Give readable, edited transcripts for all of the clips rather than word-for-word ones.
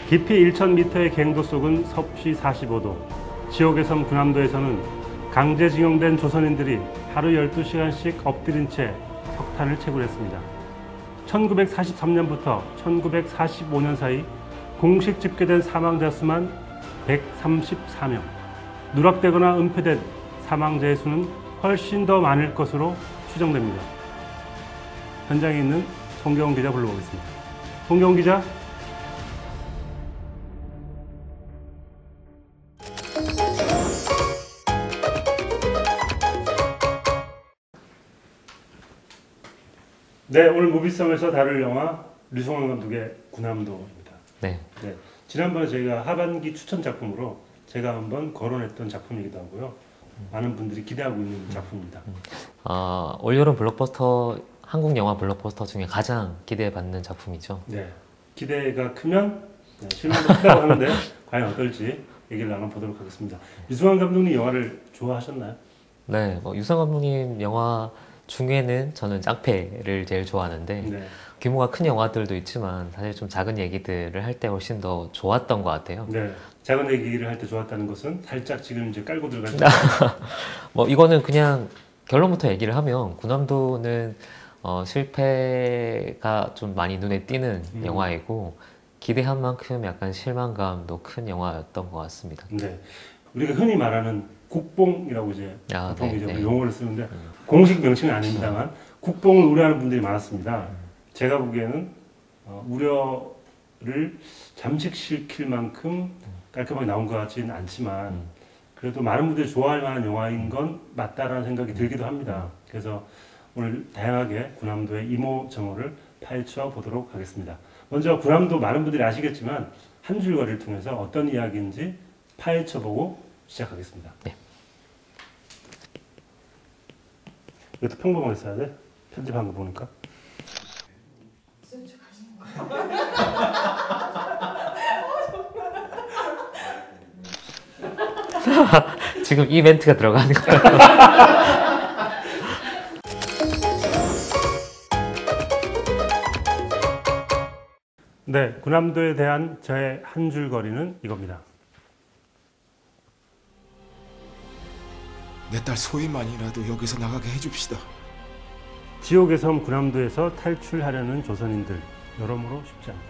깊이 1,000m의 갱도 속은 섭씨 45도. 지옥의 섬 군함도에서는 강제징용된 조선인들이 하루 12시간씩 엎드린 채 석탄을 채굴했습니다. 1943년부터 1945년 사이 공식 집계된 사망자 수만 134명. 누락되거나 은폐된 사망자의 수는 훨씬 더 많을 것으로 추정됩니다. 현장에 있는 송경훈 기자 불러보겠습니다. 송경훈 기자. 네, 오늘 무비섬에서 다룰 영화 류승환 감독의 군함도입니다. 네. 지난번에 저희가 하반기 추천 작품으로 제가 한번 거론했던 작품이기도 하고요. 많은 분들이 기대하고 있는 작품입니다. 올여름 블록버스터, 한국 영화 블록버스터 중에 가장 기대받는 작품이죠. 네, 기대가 크면 실망도 크다고 하는데 과연 어떨지 얘기를 나눠보도록 하겠습니다. 유승환 감독님 영화를 좋아하셨나요? 네, 유승환 감독님 영화 중에는 저는 짱패를 제일 좋아하는데 규모가 큰 영화들도 있지만 사실 좀 작은 얘기들을 할 때 훨씬 더 좋았던 것 같아요. 네, 작은 얘기를 할 때 좋았다는 것은 살짝 지금 이제 깔고 들어갈 때 이거는 그냥 결론부터 얘기를 하면 군함도는 실패가 좀 많이 눈에 띄는 영화이고 기대한 만큼 약간 실망감도 큰 영화였던 것 같습니다. 네, 우리가 흔히 말하는 국뽕이라고 이제 보통 이제 용어를 쓰는데 공식 명칭은 아닙니다만 국뽕을 우려하는 분들이 많았습니다. 제가 보기에는 우려를 잠식시킬 만큼 깔끔하게 나온 것 같지는 않지만 그래도 많은 분들이 좋아할 만한 영화인 건 맞다라는 생각이 들기도 합니다. 그래서 오늘 다양하게 군함도의 이모저모를 파헤쳐 보도록 하겠습니다. 먼저 군함도 많은 분들이 아시겠지만 한 줄거리를 통해서 어떤 이야기인지 파헤쳐 보고 시작하겠습니다. 네. 이것도 평범하게 써야 돼? 편집한 거 보니까. 지금 이 멘트가 들어가는 거예요. 네, 군함도에 대한 저의 한 줄거리는 이겁니다. 내 딸 소희만이라도 여기서 나가게 해줍시다. 지옥의 섬 군함도에서 탈출하려는 조선인들, 여러모로 쉽지 않다.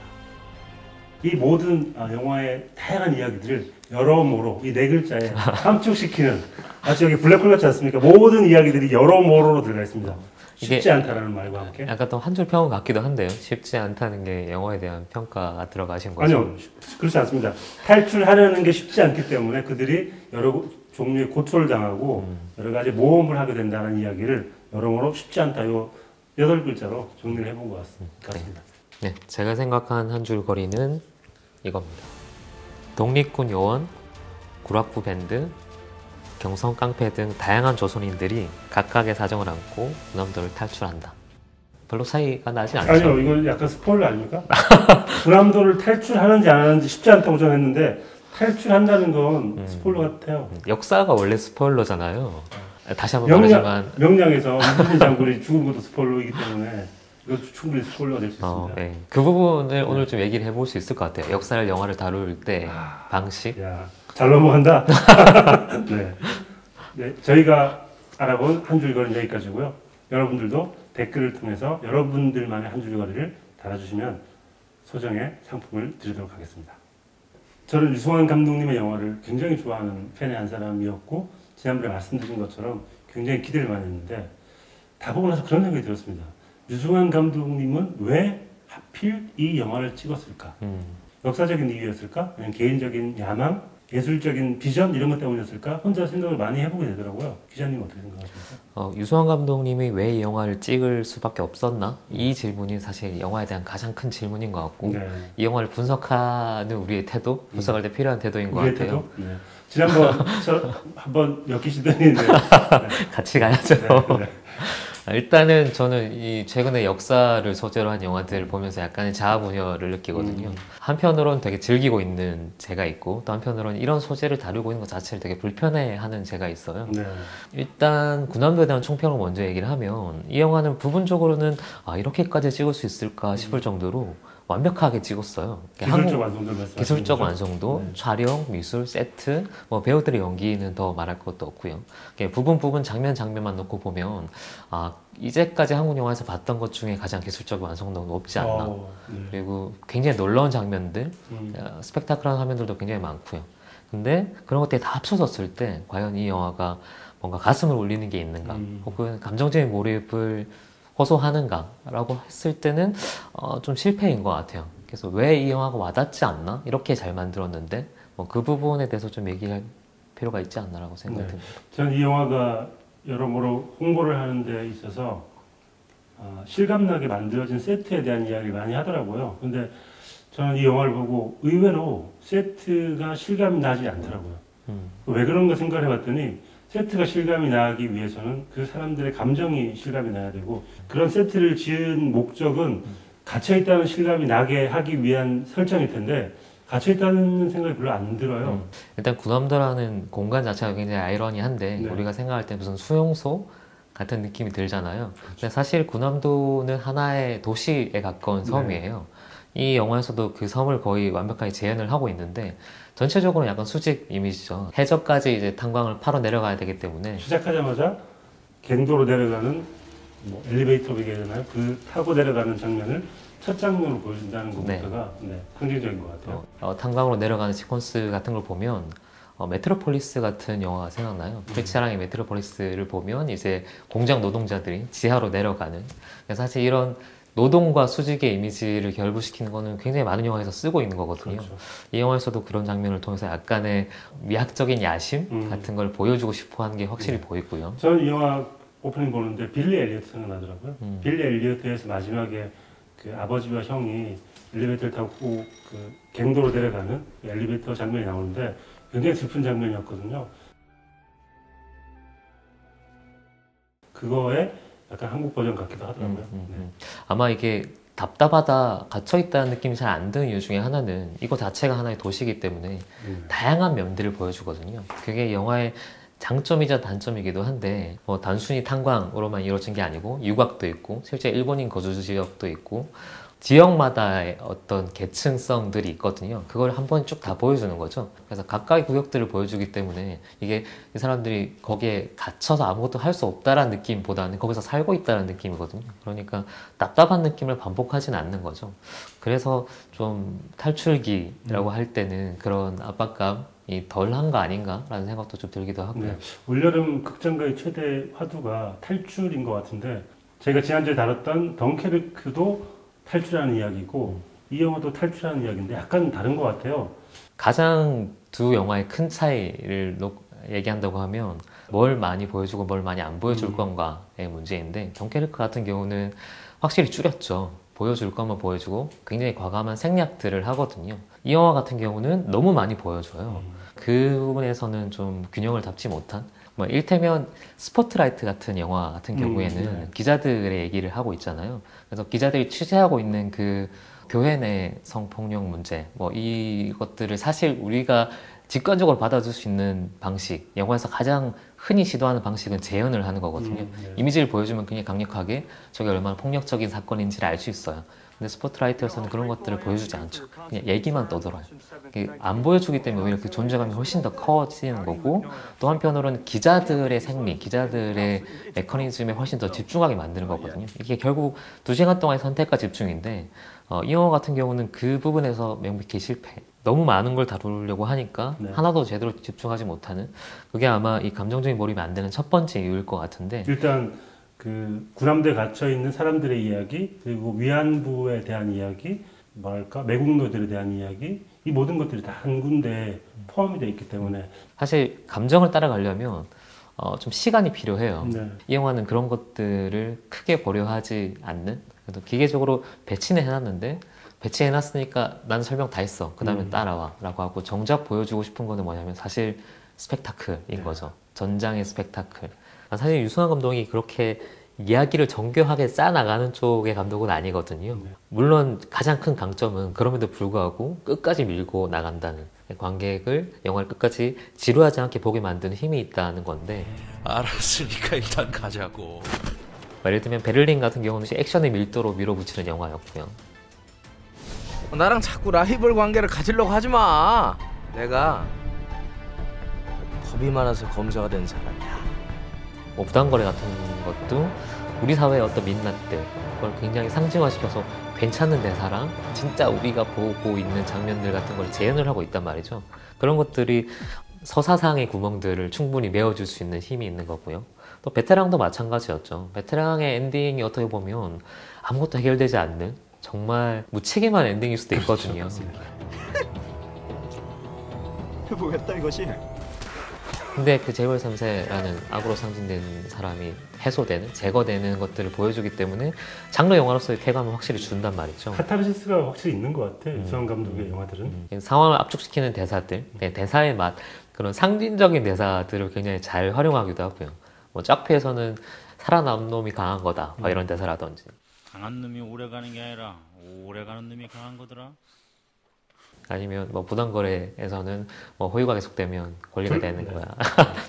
이 모든 영화의 다양한 이야기들을 여러모로 이 네 글자에 함축시키는 마치 여기 블랙홀 같지 않습니까? 모든 이야기들이 여러모로로 들어가 있습니다. 쉽지 않다라는 말과 함께. 약간 또 한 줄 평은 같기도 한데요. 쉽지 않다는 게 영화에 대한 평가가 들어가신 거죠? 아니요, 그렇지 않습니다. 탈출하려는 게 쉽지 않기 때문에 그들이 여러 종류의 고초를 당하고 여러 가지 모험을 하게 된다는 이야기를 여러모로 쉽지 않다. 요 8글자로 정리를 해본 것 같습니다. 네, 제가 생각한 한 줄거리는 이겁니다. 독립군 요원, 구락부 밴드, 경성 깡패 등 다양한 조선인들이 각각의 사정을 안고 군함도를 탈출한다. 별로 차이가 나지 않죠? 아니요, 이건 약간 스포일러 아닙니까? 군함도를 탈출하는지 안 하는지 쉽지 않다고 저는 했는데 탈출한다는 건 스포일러 같아요. 역사가 원래 스포일러잖아요. 다시 한번 말하지만 명량에서 이순신 장군이 죽은 것도 스포일러이기 때문에 이것도 충분히 스포일러가 될 수 있습니다. 네. 그 부분을 오늘 좀 얘기를 해볼 수 있을 것 같아요. 역사를 영화를 다룰 때 방식. 야, 잘 넘어간다. 네, 저희가 알아본 한 줄거리는 여기까지고요. 여러분들도 댓글을 통해서 여러분들만의 한 줄거리를 달아주시면 소정의 상품을 드리도록 하겠습니다. 저는 유승환 감독님의 영화를 굉장히 좋아하는 팬의 한 사람이었고 지난번에 말씀드린 것처럼 굉장히 기대를 많이 했는데 다 보고 나서 그런 생각이 들었습니다. 유승환 감독님은 왜 하필 이 영화를 찍었을까? 역사적인 이유였을까? 아니면 개인적인 야망? 예술적인 비전? 이런 것 때문이었을까? 혼자 생각을 많이 해보게 되더라고요. 기자님 어떻게 생각하십니까? 유승환 감독님이 왜 이 영화를 찍을 수밖에 없었나? 이 질문이 사실 영화에 대한 가장 큰 질문인 것 같고 이 영화를 분석하는 우리의 태도? 분석할 때 필요한 태도인 것 같아요. 태도? 네. 지난번 한번 엮이시더니 같이 가야죠. 일단은 저는 최근에 역사를 소재로 한 영화들을 보면서 약간의 자아분열을 느끼거든요. 한편으로는 되게 즐기고 있는 제가 있고 또 한편으로는 이런 소재를 다루고 있는 것 자체를 되게 불편해하는 제가 있어요. 일단 군함도에 대한 총평을 먼저 얘기를 하면 이 영화는 부분적으로는 이렇게까지 찍을 수 있을까 싶을 정도로 완벽하게 찍었어요. 기술적 완성도 말씀하시는 기술적 거죠? 완성도, 네. 촬영, 미술, 세트, 뭐 배우들의 연기는 더 말할 것도 없고요. 부분 부분 장면만 놓고 보면 이제까지 한국 영화에서 봤던 것 중에 가장 기술적 완성도가 높지 않나. 네. 그리고 굉장히 놀라운 장면들, 음. 스펙타클한 화면들도 굉장히 많고요. 근데 그런 것들이 다 합쳐졌을 때 과연 이 영화가 뭔가 가슴을 울리는 게 있는가, 혹은 감정적인 몰입을 호소하는가라고 했을 때는 좀 실패인 것 같아요. 그래서 왜 이 영화가 와닿지 않나? 이렇게 잘 만들었는데 그 부분에 대해서 좀 얘기할 필요가 있지 않나라고 생각이 듭니다. 저는 이 영화가 여러모로 홍보를 하는 데 있어서 실감나게 만들어진 세트에 대한 이야기를 많이 하더라고요. 근데 저는 이 영화를 보고 의외로 세트가 실감이 나지 않더라고요. 왜 그런가 생각을 해봤더니 세트가 실감이 나기 위해서는 그 사람들의 감정이 실감이 나야 되고, 그런 세트를 지은 목적은 갇혀있다는 실감이 나게 하기 위한 설정일 텐데 갇혀있다는 생각이 별로 안 들어요. 일단 군함도라는 공간 자체가 굉장히 아이러니한데 네. 우리가 생각할 때 무슨 수용소 같은 느낌이 들잖아요. 근데 사실 군함도는 하나의 도시에 가까운 섬이에요. 이 영화에서도 그 섬을 거의 완벽하게 재현을 하고 있는데 전체적으로는 약간 수직 이미지죠. 해저까지 이제 탄광을 파러 내려가야 되기 때문에 시작하자마자 갱도로 내려가는 엘리베이터 얘기하잖아요. 그 타고 내려가는 장면을 첫 장면으로 보여준다는 것부터가 상징적인 것 같아요. 탄광으로 내려가는 시퀀스 같은 걸 보면 메트로폴리스 같은 영화가 생각나요. 프리차랑의 메트로폴리스를 보면 이제 공장 노동자들이 지하로 내려가는, 사실 이런 노동과 수직의 이미지를 결부시키는 거는 굉장히 많은 영화에서 쓰고 있는 거거든요. 그렇죠. 이 영화에서도 그런 장면을 통해서 약간의 미학적인 야심 같은 걸 보여주고 싶어 하는 게 확실히 보이고요. 저는 이 영화 오프닝 보는데 빌리 엘리어트 생각나더라고요. 빌리 엘리어트에서 마지막에 그 아버지와 형이 엘리베이터를 타고 그 갱도로 내려가는 엘리베이터 장면이 나오는데 굉장히 슬픈 장면이었거든요. 그거에 약간 한국 버전 같기도 하더라고요. 아마 이게 답답하다, 갇혀있다는 느낌이 잘 안 드는 이유 중에 하나는 이거 자체가 하나의 도시이기 때문에 다양한 면들을 보여주거든요. 그게 영화의 장점이자 단점이기도 한데 단순히 탄광으로만 이루어진 게 아니고 유곽도 있고 실제 일본인 거주 지역도 있고 지역마다의 어떤 계층성들이 있거든요. 그걸 한 번 쭉 다 보여주는 거죠. 그래서 각각의 구역들을 보여주기 때문에 이게 이 사람들이 거기에 갇혀서 아무것도 할 수 없다라는 느낌보다는 거기서 살고 있다는 느낌이거든요. 그러니까 답답한 느낌을 반복하지는 않는 거죠. 그래서 좀 탈출기라고 할 때는 그런 압박감이 덜한 거 아닌가라는 생각도 좀 들기도 하고요. 네. 올여름 극장가의 최대 화두가 탈출인 것 같은데, 제가 지난주에 다뤘던 덩케르크도 탈출하는 이야기고 이 영화도 탈출하는 이야기인데 약간 다른 것 같아요. 가장 두 영화의 큰 차이를 얘기한다고 하면 뭘 많이 보여주고 뭘 많이 안 보여줄 건가의 문제인데, 덩케르크 같은 경우는 확실히 줄였죠. 보여줄 것만 보여주고 굉장히 과감한 생략들을 하거든요. 이 영화 같은 경우는 너무 많이 보여줘요. 그 부분에서는 좀 균형을 잡지 못한, 일테면 스포트라이트 같은 영화 같은 경우에는 기자들의 얘기를 하고 있잖아요. 그래서 기자들이 취재하고 있는 그 교회 내 성폭력 문제, 이것들을 사실 우리가 직관적으로 받아줄 수 있는 방식, 영화에서 가장 흔히 시도하는 방식은 재현을 하는 거거든요. 이미지를 보여주면 굉장히 강력하게 저게 얼마나 폭력적인 사건인지를 알 수 있어요. 근데 스포트라이트에서는 그런 것들을 보여주지 않죠. 그냥 얘기만 떠들어요. 안 보여주기 때문에 오히려 그 존재감이 훨씬 더 커지는 거고, 또 한편으로는 기자들의 생리, 기자들의 메커니즘에 훨씬 더 집중하게 만드는 거거든요. 이게 결국 2시간 동안의 선택과 집중인데 이 영화 같은 경우는 그 부분에서 명백히 실패. 너무 많은 걸 다루려고 하니까 하나도 제대로 집중하지 못하는, 그게 아마 이 감정적인 몰입이 안 되는 첫 번째 이유일 것 같은데, 일단 그 군함대에 갇혀 있는 사람들의 이야기, 그리고 위안부에 대한 이야기, 매국노들에 대한 이야기, 이 모든 것들이 다 한 군데에 포함이 되어 있기 때문에 사실 감정을 따라가려면 좀 시간이 필요해요. 이 영화는 그런 것들을 크게 고려하지 않는, 그래도 기계적으로 배치는 해놨는데 배치해놨으니까 난 설명 다 했어, 그 다음에 따라와 라고 하고, 정작 보여주고 싶은 거는 뭐냐면 사실 스펙타클인 거죠. 전장의 스펙타클. 사실 유승환 감독이 그렇게 이야기를 정교하게 짜나가는 쪽의 감독은 아니거든요. 물론 가장 큰 강점은 그럼에도 불구하고 끝까지 밀고 나간다는, 관객을 영화를 끝까지 지루하지 않게 보게 만드는 힘이 있다는 건데, 알았으니까 일단 가자고. 예를 들면 베를린 같은 경우는 액션의 밀도로 밀어붙이는 영화였고요. 나랑 자꾸 라이벌 관계를 가지려고 하지 마. 내가 겁이 많아서 검사가 된 사람이야. 뭐 부당거래 같은 것도 우리 사회의 어떤 민낯들 그걸 굉장히 상징화시켜서 괜찮은 대사랑 진짜 우리가 보고 있는 장면들 같은 걸 재현을 하고 있단 말이죠. 그런 것들이 서사상의 구멍들을 충분히 메워줄 수 있는 힘이 있는 거고요. 또 베테랑도 마찬가지였죠. 베테랑의 엔딩이 어떻게 보면 아무것도 해결되지 않는 정말 무책임한 엔딩일 수도 있거든요. 뭐였다 이것이? 근데 그 재벌 3세라는 악으로 상징된 사람이 해소되는, 제거되는 것들을 보여주기 때문에 장르 영화로서의 쾌감을 확실히 준단 말이죠. 카타르시스가 확실히 있는 것 같아. 유수환 감독의 영화들은. 상황을 압축시키는 대사들, 대사의 맛, 그런 상징적인 대사들을 굉장히 잘 활용하기도 하고요. 뭐 짝피에서는 살아남은 놈이 강한 거다, 막 이런 대사라든지. 강한 놈이 오래 가는 게 아니라 오래 가는 놈이 강한 거더라. 아니면 뭐 부당거래에서는 뭐 호유가 계속되면 권리가 되는 거야.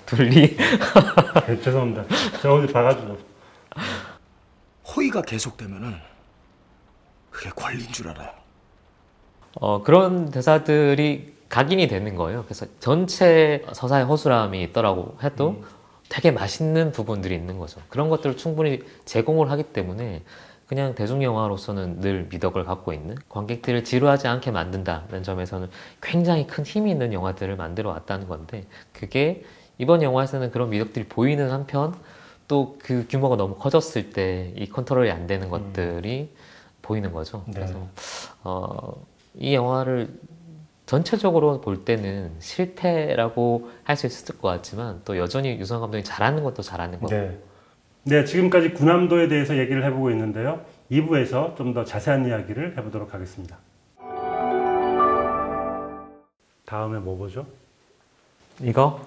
둘리. 네, 죄송합니다. 제가 어디 봐가지고. 호의가 계속되면은 그게 권리인 줄 알아요. 그런 대사들이 각인이 되는 거예요. 그래서 전체 서사의 허술함이 있더라고 해도 되게 맛있는 부분들이 있는 거죠. 그런 것들을 충분히 제공을 하기 때문에 그냥 대중영화로서는 늘 미덕을 갖고 있는, 관객들을 지루하지 않게 만든다는 점에서는 굉장히 큰 힘이 있는 영화들을 만들어 왔다는 건데, 그게 이번 영화에서는 그런 미덕들이 보이는 한편 또 그 규모가 너무 커졌을 때 이 컨트롤이 안 되는 것들이 보이는 거죠. 네. 그래서 이 영화를 전체적으로 볼 때는 실패라고 할 수 있을 것 같지만 또 여전히 유수환 감독이 잘하는 것도 잘하는 거고. 네, 지금까지 군함도에 대해서 얘기를 해보고 있는데요. 2부에서 좀 더 자세한 이야기를 해보도록 하겠습니다. 다음에 뭐 보죠? 이거?